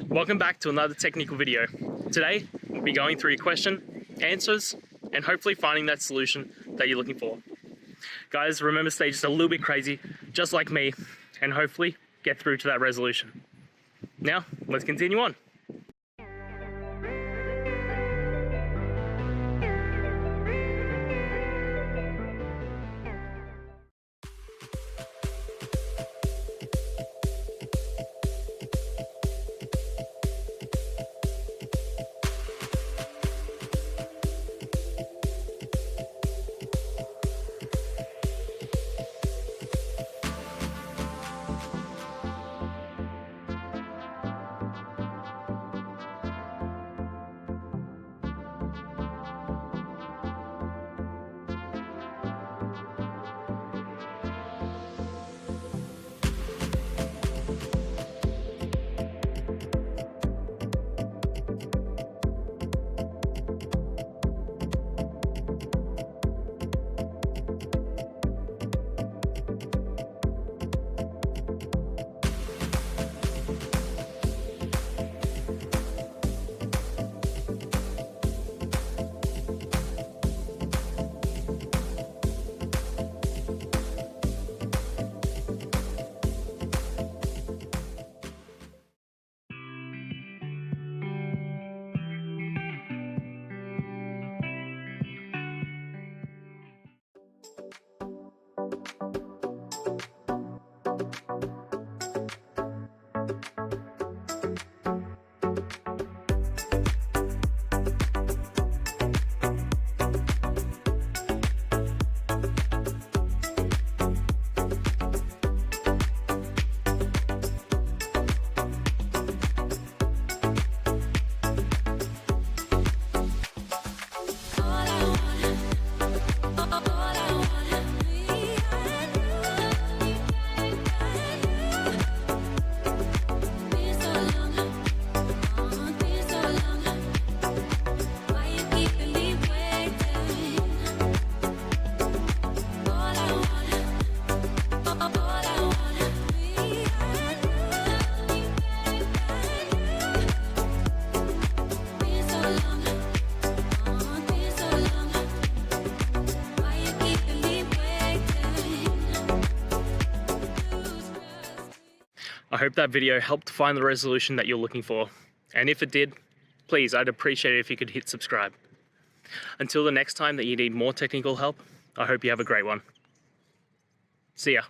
Welcome back to another technical video. Today, we'll be going through your question, answers, and hopefully finding that solution that you're looking for. Guys, remember, stay just a little bit crazy, just like me, and hopefully get through to that resolution. Now, let's continue on. I hope that video helped find the resolution that you're looking for. And if it did, please, I'd appreciate it if you could hit subscribe. Until the next time that you need more technical help, I hope you have a great one. See ya.